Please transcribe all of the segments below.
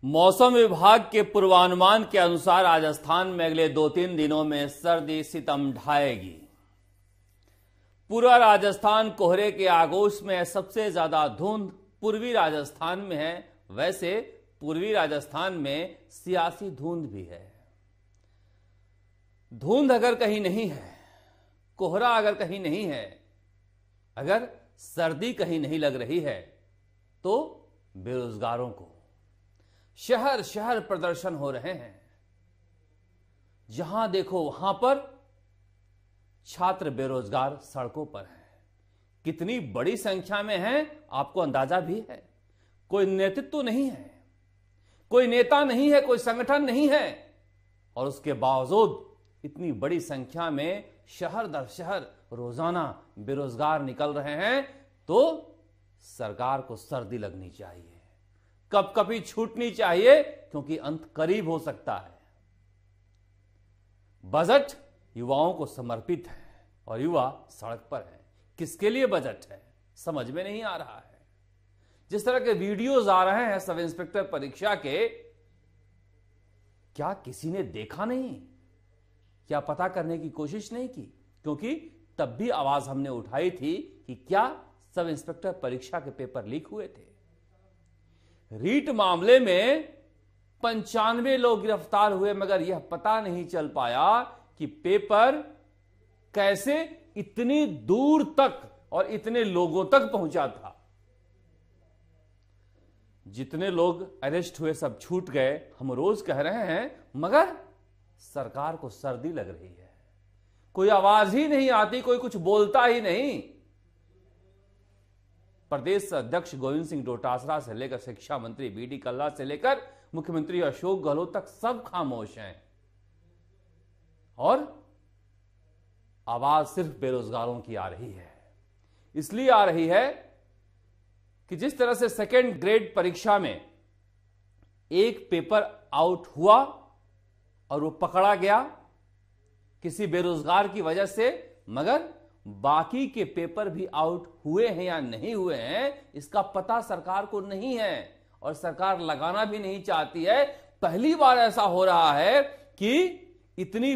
मौसम विभाग के पूर्वानुमान के अनुसार राजस्थान में अगले 2-3 दिनों में सर्दी सितम ढाएगी। पूरा राजस्थान कोहरे के आगोश में है। सबसे ज्यादा धुंध पूर्वी राजस्थान में है। वैसे पूर्वी राजस्थान में सियासी धुंध भी है। धुंध अगर कहीं नहीं है, कोहरा अगर कहीं नहीं है, अगर सर्दी कहीं नहीं लग रही है, तो बेरोजगारों को शहर शहर प्रदर्शन हो रहे हैं। जहां देखो वहां पर छात्र बेरोजगार सड़कों पर हैं। कितनी बड़ी संख्या में हैं आपको अंदाजा भी है। कोई नेतृत्व नहीं है, कोई नेता नहीं है, कोई संगठन नहीं है, और उसके बावजूद इतनी बड़ी संख्या में शहर दर शहर रोजाना बेरोजगार निकल रहे हैं। तो सरकार को सर्दी लगनी चाहिए, कपकपी छूटनी चाहिए, क्योंकि अंत करीब हो सकता है। बजट युवाओं को समर्पित है और युवा सड़क पर है। किसके लिए बजट है समझ में नहीं आ रहा है। जिस तरह के वीडियोज आ रहे हैं सब इंस्पेक्टर परीक्षा के, क्या किसी ने देखा नहीं? क्या पता करने की कोशिश नहीं की? क्योंकि तब भी आवाज हमने उठाई थी कि क्या सब इंस्पेक्टर परीक्षा के पेपर लीक हुए थे। रीट मामले में 95 लोग गिरफ्तार हुए, मगर यह पता नहीं चल पाया कि पेपर कैसे इतनी दूर तक और इतने लोगों तक पहुंचा था। जितने लोग अरेस्ट हुए सब छूट गए, हम रोज कह रहे हैं, मगर सरकार को सर्दी लग रही है। कोई आवाज ही नहीं आती, कोई कुछ बोलता ही नहीं। प्रदेश अध्यक्ष गोविंद सिंह डोटासरा से लेकर शिक्षा मंत्री बीडी कल्ला से लेकर मुख्यमंत्री अशोक गहलोत तक सब खामोश हैं, और आवाज सिर्फ बेरोजगारों की आ रही है। इसलिए आ रही है कि जिस तरह से सेकेंड ग्रेड परीक्षा में एक पेपर आउट हुआ और वो पकड़ा गया किसी बेरोजगार की वजह से, मगर बाकी के पेपर भी आउट हुए हैं या नहीं हुए हैं इसका पता सरकार को नहीं है, और सरकार लगाना भी नहीं चाहती है। पहली बार ऐसा हो रहा है कि इतनी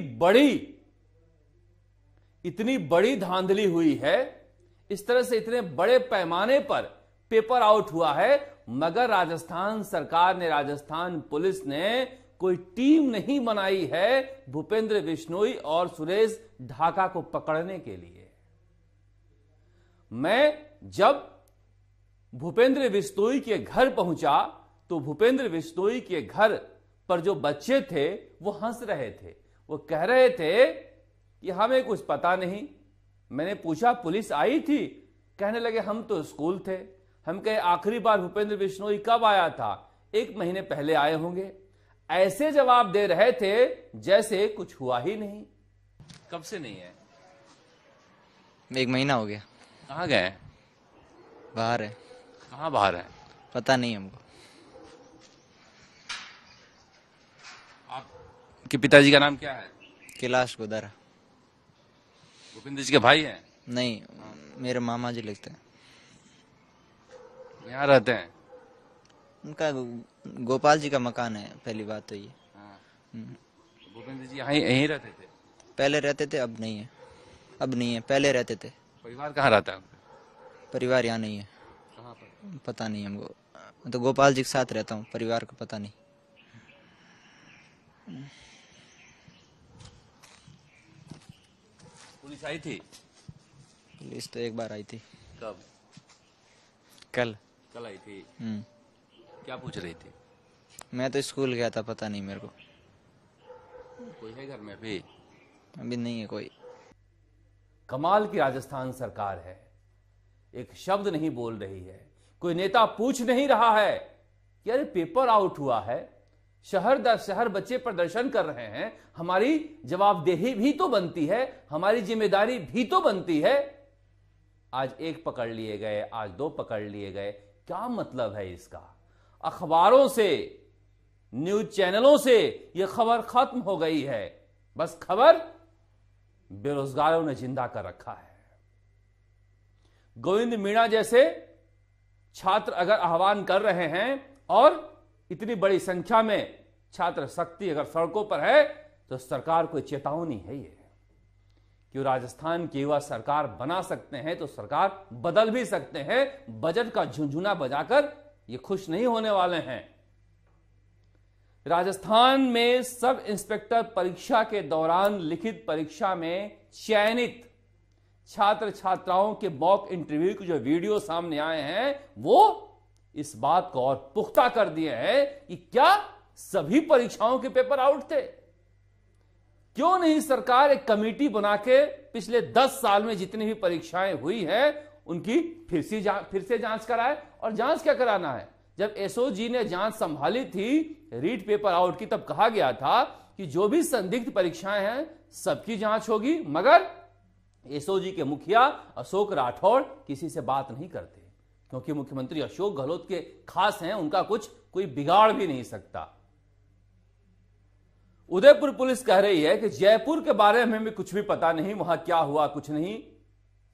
बड़ी धांधली हुई है, इस तरह से इतने बड़े पैमाने पर पेपर आउट हुआ है, मगर राजस्थान सरकार ने, राजस्थान पुलिस ने कोई टीम नहीं बनाई है भूपेंद्र बिश्नोई और सुरेश ढाका को पकड़ने के लिए। मैं जब भूपेंद्र बिश्नोई के घर पहुंचा तो भूपेंद्र बिश्नोई के घर पर जो बच्चे थे वो हंस रहे थे। वो कह रहे थे कि हमें कुछ पता नहीं। मैंने पूछा पुलिस आई थी? कहने लगे हम तो स्कूल थे। हम कहे आखिरी बार भूपेंद्र बिश्नोई कब आया था? 1 महीने पहले आए होंगे। ऐसे जवाब दे रहे थे जैसे कुछ हुआ ही नहीं। कब से नहीं है? 1 महीना हो गया। कहाँ गए? बाहर है। कहाँ बाहर है? पता नहीं हमको। आपके पिताजी का नाम क्या है? कैलाश गोदारा। भूपेंद्र जी के भाई हैं? नहीं, मेरे मामा जी लगते हैं। यहाँ रहते हैं? उनका गोपाल जी का मकान है। पहली बात तो ये। भूपेंद्र जी यहीं रहते थे? पहले रहते थे, अब नहीं है। अब नहीं है, पहले रहते थे। परिवार कहाँ रहता है? परिवार यहाँ नहीं है। कहाँ पर? पता नहीं हमको। मैं तो गोपाल जी के साथ रहता हूँ, परिवार को पता नहीं। पुलिस आई थी? पुलिस तो एक बार आई थी। कब? कल आई थी। क्या पूछ रही थी? मैं तो स्कूल गया था, पता नहीं मेरे को। कोई है घर में अभी? अभी नहीं है कोई। कमाल की राजस्थान सरकार है, एक शब्द नहीं बोल रही है। कोई नेता पूछ नहीं रहा है कि अरे पेपर आउट हुआ है, शहर दर शहर बच्चे प्रदर्शन कर रहे हैं, हमारी जवाबदेही भी तो बनती है, हमारी जिम्मेदारी भी तो बनती है। आज 1 पकड़ लिए गए, आज 2 पकड़ लिए गए। क्या मतलब है इसका? अखबारों से, न्यूज चैनलों से यह खबर खत्म हो गई है। बस खबर बेरोजगारों ने जिंदा कर रखा है। गोविंद मीणा जैसे छात्र अगर आह्वान कर रहे हैं और इतनी बड़ी संख्या में छात्र शक्ति अगर सड़कों पर है तो सरकार को चेतावनी है ये कि राजस्थान की युवा सरकार बना सकते हैं तो सरकार बदल भी सकते हैं। बजट का झुंझुना बजाकर ये खुश नहीं होने वाले हैं। राजस्थान में सब इंस्पेक्टर परीक्षा के दौरान लिखित परीक्षा में चयनित छात्र छात्राओं के मॉक इंटरव्यू के जो वीडियो सामने आए हैं वो इस बात को और पुख्ता कर दिए हैं कि क्या सभी परीक्षाओं के पेपर आउट थे। क्यों नहीं सरकार एक कमेटी बना के पिछले 10 साल में जितनी भी परीक्षाएं हुई हैं उनकी फिर से जांच कराए। और जांच क्या कराना है? जब एसओजी ने जांच संभाली थी रीट पेपर आउट की तब कहा गया था कि जो भी संदिग्ध परीक्षाएं हैं सबकी जांच होगी, मगर एसओजी के मुखिया अशोक राठौड़ किसी से बात नहीं करते क्योंकि मुख्यमंत्री अशोक गहलोत के खास हैं, उनका कुछ कोई बिगाड़ भी नहीं सकता। उदयपुर पुलिस कह रही है कि जयपुर के बारे में भी कुछ भी पता नहीं, वहां क्या हुआ कुछ नहीं,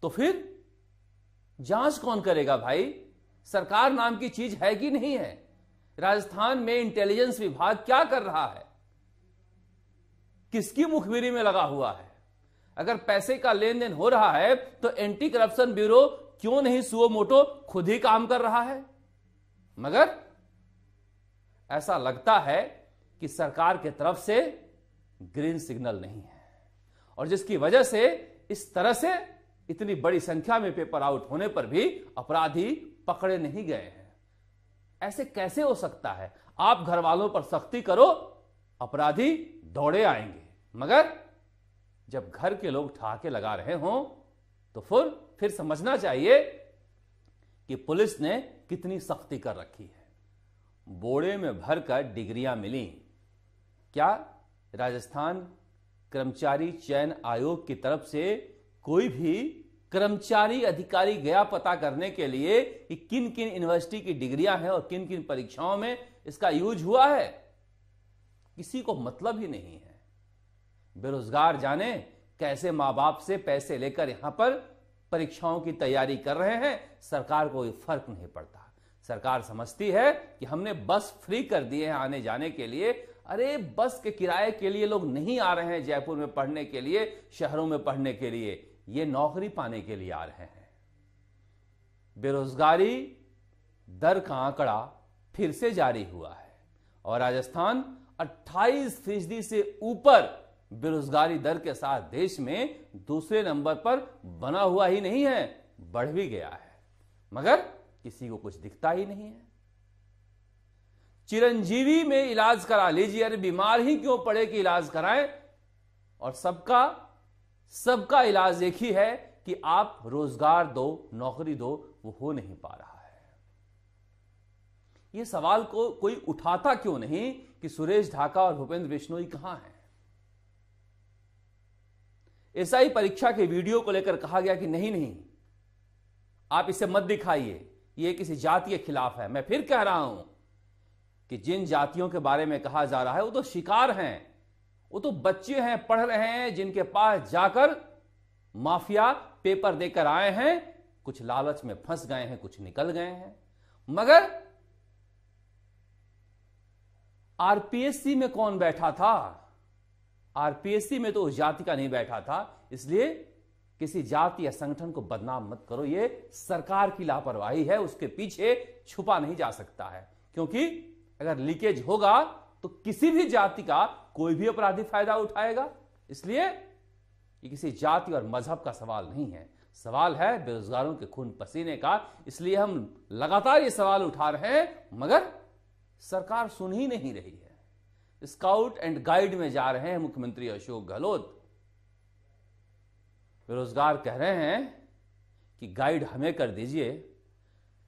तो फिर जांच कौन करेगा भाई? सरकार नाम की चीज है कि नहीं है? राजस्थान में इंटेलिजेंस विभाग क्या कर रहा है? किसकी मुखबिरी में लगा हुआ है? अगर पैसे का लेन देन हो रहा है तो एंटी करप्शन ब्यूरो क्यों नहीं सुओ मोटो खुद ही काम कर रहा है? मगर ऐसा लगता है कि सरकार के तरफ से ग्रीन सिग्नल नहीं है और जिसकी वजह से इस तरह से इतनी बड़ी संख्या में पेपर आउट होने पर भी अपराधी पकड़े नहीं गए हैं। ऐसे कैसे हो सकता है? आप घर वालों पर सख्ती करो, अपराधी दौड़े आएंगे, मगर जब घर के लोग ठहाके लगा रहे हों तो फिर समझना चाहिए कि पुलिस ने कितनी सख्ती कर रखी है। बोड़े में भरकर डिग्रियां मिली। क्या राजस्थान कर्मचारी चयन आयोग की तरफ से कोई भी कर्मचारी अधिकारी गया पता करने के लिए कि किन किन यूनिवर्सिटी की डिग्रियां हैं और किन किन परीक्षाओं में इसका यूज हुआ है? किसी को मतलब ही नहीं है। बेरोजगार जाने कैसे मां बाप से पैसे लेकर यहां पर परीक्षाओं की तैयारी कर रहे हैं, सरकार को कोई फर्क नहीं पड़ता। सरकार समझती है कि हमने बस फ्री कर दिए हैं आने जाने के लिए। अरे बस के किराए के लिए लोग नहीं आ रहे हैं जयपुर में पढ़ने के लिए, शहरों में पढ़ने के लिए, ये नौकरी पाने के लिए आ रहे हैं। बेरोजगारी दर का आंकड़ा फिर से जारी हुआ है और राजस्थान 28% से ऊपर बेरोजगारी दर के साथ देश में दूसरे नंबर पर बना हुआ ही नहीं है, बढ़ भी गया है, मगर किसी को कुछ दिखता ही नहीं है। चिरंजीवी में इलाज करा लीजिए, अरे बीमार ही क्यों पड़े कि इलाज कराएं। और सबका इलाज एक ही है कि आप रोजगार दो, नौकरी दो, वो हो नहीं पा रहा है। यह सवाल को कोई उठाता क्यों नहीं कि सुरेश ढाका और भूपेंद्र बिश्नोई कहां हैं? एसआई परीक्षा के वीडियो को लेकर कहा गया कि नहीं आप इसे मत दिखाइए, यह किसी जाति के खिलाफ है। मैं फिर कह रहा हूं कि जिन जातियों के बारे में कहा जा रहा है वो तो शिकार हैं, वो तो बच्चे हैं, पढ़ रहे हैं, जिनके पास जाकर माफिया पेपर देकर आए हैं, कुछ लालच में फंस गए हैं, कुछ निकल गए हैं। मगर आरपीएससी में कौन बैठा था? आरपीएससी में तो उस जाति का नहीं बैठा था, इसलिए किसी जाति या संगठन को बदनाम मत करो। यह सरकार की लापरवाही है, उसके पीछे छुपा नहीं जा सकता है, क्योंकि अगर लीकेज होगा तो किसी भी जाति का कोई भी अपराधी फायदा उठाएगा। इसलिए ये किसी जाति और मजहब का सवाल नहीं है, सवाल है बेरोजगारों के खून पसीने का। इसलिए हम लगातार ये सवाल उठा रहे हैं, मगर सरकार सुन ही नहीं रही है। स्काउट एंड गाइड में जा रहे हैं मुख्यमंत्री अशोक गहलोत। बेरोजगार कह रहे हैं कि गाइड हमें कर दीजिए,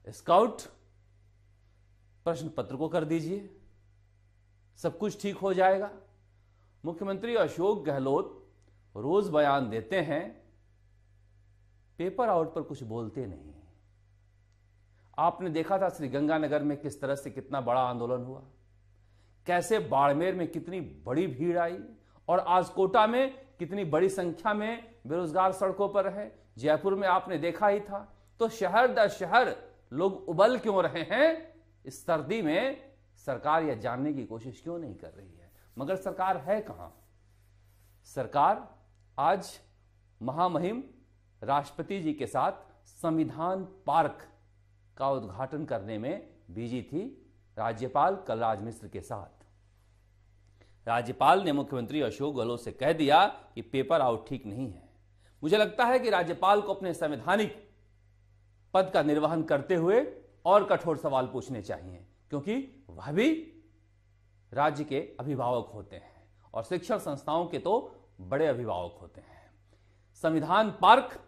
स्काउट प्रश्न पत्र को कर दीजिए, सब कुछ ठीक हो जाएगा। मुख्यमंत्री अशोक गहलोत रोज बयान देते हैं, पेपर आउट पर कुछ बोलते नहीं। आपने देखा था श्रीगंगानगर में किस तरह से कितना बड़ा आंदोलन हुआ, कैसे बाड़मेर में कितनी बड़ी भीड़ आई और आज कोटा में कितनी बड़ी संख्या में बेरोजगार सड़कों पर रहे। जयपुर में आपने देखा ही था। तो शहर दर शहर लोग उबल क्यों रहे हैं? इस सर्दी में सरकार यह जानने की कोशिश क्यों नहीं कर रही है? मगर सरकार है कहां? सरकार आज महामहिम राष्ट्रपति जी के साथ संविधान पार्क का उद्घाटन करने में बिजी थी, राज्यपाल कलराज मिश्र के साथ। राज्यपाल ने मुख्यमंत्री अशोक गहलोत से कह दिया कि पेपर आउट ठीक नहीं है। मुझे लगता है कि राज्यपाल को अपने संवैधानिक पद का निर्वहन करते हुए और कठोर सवाल पूछने चाहिए, क्योंकि वह भी राज्य के अभिभावक होते हैं और शिक्षण संस्थाओं के तो बड़े अभिभावक होते हैं। संविधान पार्क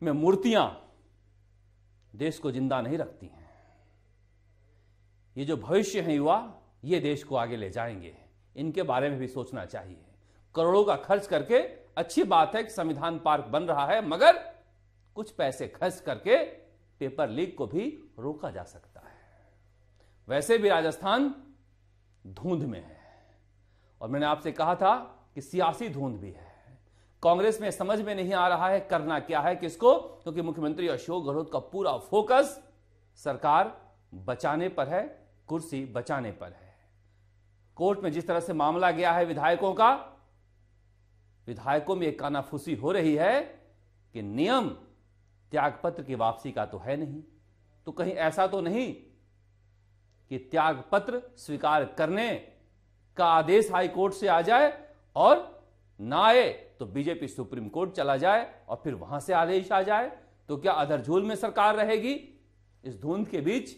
में मूर्तियां देश को जिंदा नहीं रखती हैं। ये जो भविष्य है युवा, ये देश को आगे ले जाएंगे, इनके बारे में भी सोचना चाहिए। करोड़ों का खर्च करके अच्छी बात है कि संविधान पार्क बन रहा है, मगर कुछ पैसे खर्च करके पेपर लीक को भी रोका जा सकता है। वैसे भी राजस्थान धुंध में है और मैंने आपसे कहा था कि सियासी धुंध भी है। कांग्रेस में समझ में नहीं आ रहा है करना क्या है किसको, क्योंकि मुख्यमंत्री अशोक गहलोत का पूरा फोकस सरकार बचाने पर है, कुर्सी बचाने पर है। कोर्ट में जिस तरह से मामला गया है विधायकों का, विधायकों में एक कानाफूसी हो रही है कि नियम त्यागपत्र की वापसी का तो है नहीं, तो कहीं ऐसा तो नहीं कि त्यागपत्र स्वीकार करने का आदेश हाईकोर्ट से आ जाए और ना आए तो बीजेपी सुप्रीम कोर्ट चला जाए और फिर वहां से आदेश आ जाए, तो क्या अधरझूल में सरकार रहेगी? इस धुंध के बीच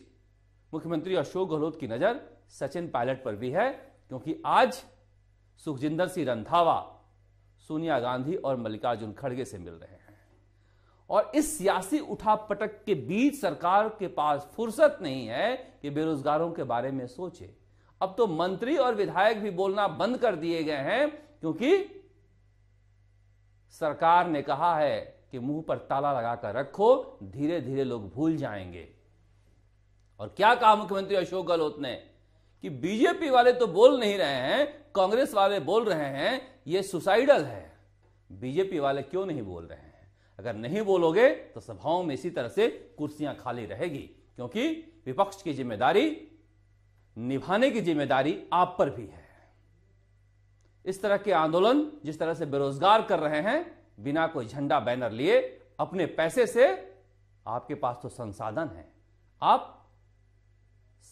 मुख्यमंत्री अशोक गहलोत की नजर सचिन पायलट पर भी है, क्योंकि आज सुखजिंदर सिंह रंधावा सोनिया गांधी और मल्लिकार्जुन खड़गे से मिल रहे हैं और इस सियासी उठापटक के बीच सरकार के पास फुर्सत नहीं है कि बेरोजगारों के बारे में सोचे। अब तो मंत्री और विधायक भी बोलना बंद कर दिए गए हैं, क्योंकि सरकार ने कहा है कि मुंह पर ताला लगाकर रखो, धीरे धीरे लोग भूल जाएंगे। और क्या कहा मुख्यमंत्री अशोक गहलोत ने कि बीजेपी वाले तो बोल नहीं रहे हैं, कांग्रेस वाले बोल रहे हैं ये सुसाइडल है। बीजेपी वाले क्यों नहीं बोल रहे हैं? अगर नहीं बोलोगे तो सभाओं में इसी तरह से कुर्सियां खाली रहेगी, क्योंकि विपक्ष की जिम्मेदारी निभाने की जिम्मेदारी आप पर भी है। इस तरह के आंदोलन जिस तरह से बेरोजगार कर रहे हैं बिना कोई झंडा बैनर लिए अपने पैसे से, आपके पास तो संसाधन है, आप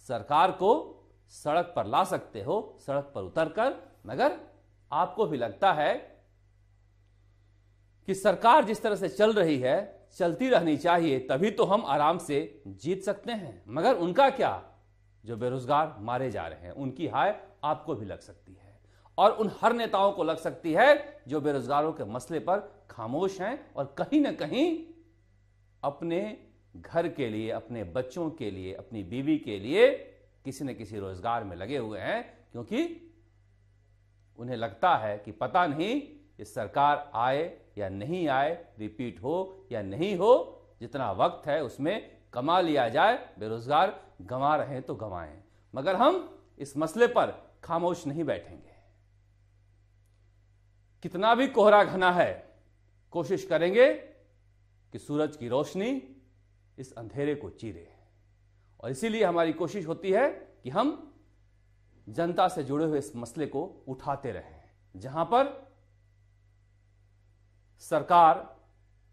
सरकार को सड़क पर ला सकते हो, सड़क पर उतरकर। मगर आपको भी लगता है कि सरकार जिस तरह से चल रही है चलती रहनी चाहिए, तभी तो हम आराम से जीत सकते हैं। मगर उनका क्या, जो बेरोजगार मारे जा रहे हैं उनकी हाय आपको भी लग सकती है और उन हर नेताओं को लग सकती है जो बेरोजगारों के मसले पर खामोश हैं और कहीं ना कहीं अपने घर के लिए, अपने बच्चों के लिए, अपनी बीवी के लिए किसी न किसी रोजगार में लगे हुए हैं, क्योंकि उन्हें लगता है कि पता नहीं ये सरकार आए या नहीं आए, रिपीट हो या नहीं हो, जितना वक्त है उसमें कमा लिया जाए, बेरोजगार गंवा रहे हैं तो गंवाएं। मगर हम इस मसले पर खामोश नहीं बैठेंगे। कितना भी कोहरा घना है, कोशिश करेंगे कि सूरज की रोशनी इस अंधेरे को चीरे। और इसीलिए हमारी कोशिश होती है कि हम जनता से जुड़े हुए इस मसले को उठाते रहें। जहां पर सरकार,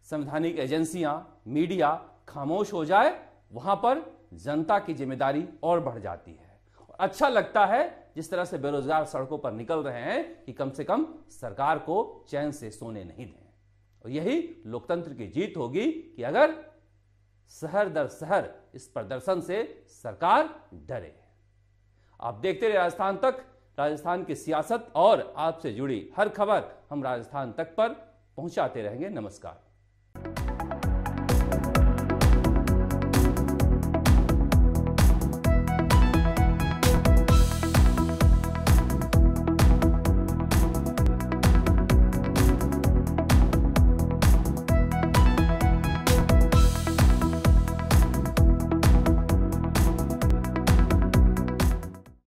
संवैधानिक एजेंसियां, मीडिया खामोश हो जाए, वहां पर जनता की जिम्मेदारी और बढ़ जाती है। और अच्छा लगता है जिस तरह से बेरोजगार सड़कों पर निकल रहे हैं कि कम से कम सरकार को चैन से सोने नहीं दें। और यही लोकतंत्र की जीत होगी कि अगर शहर दर शहर इस प्रदर्शन से सरकार डरे। आप देखते रहिए राजस्थान तक, राजस्थान की सियासत और आपसे जुड़ी हर खबर हम राजस्थान तक पर पहुंचाते रहेंगे। नमस्कार।